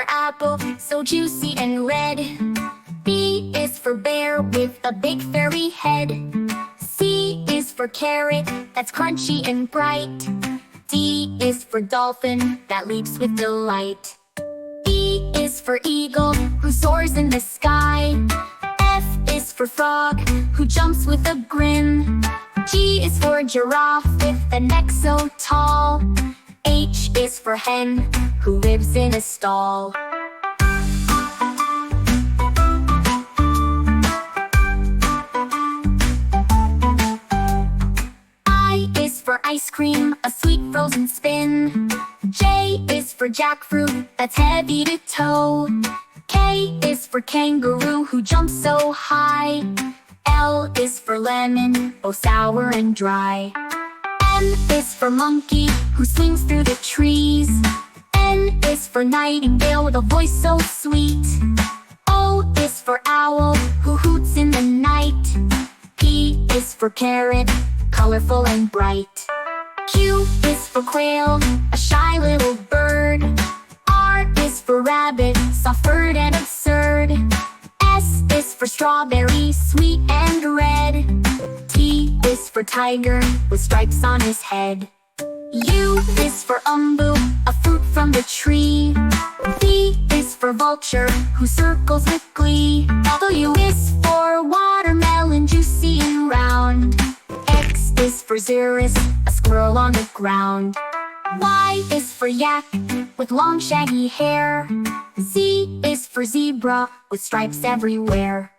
apple, so juicy and red. B is for bear with a big furry head. C is for carrot, that's crunchy and bright. D is for dolphin, that leaps with delight. E is for eagle, who soars in the sky. F is for frog, who jumps with a grin. G is for giraffe with a neck so tall. H is for hen, who lives in a stall. I is for ice cream, a sweet frozen spin. J is for jackfruit, that's heavy to tow. K is for kangaroo, who jumps so high. L is for lemon, both sour and dry. M is for monkey, who swings through the trees. N is for nightingale with a voice so sweet. O is for owl, who hoots in the night. P is for carrot, colorful and bright. Q is for quail, a shy little bird. R is for rabbit, soft-furred and absurd. S is for strawberry, sweet and red. T is for tiger, with stripes on his head. U is for umbu, a fruit from the tree. V is for vulture, who circles with glee. W is for watermelon, juicy and round. X is for xeris, a squirrel on the ground. Y is for yak, with long shaggy hair. Z is for zebra, with stripes everywhere.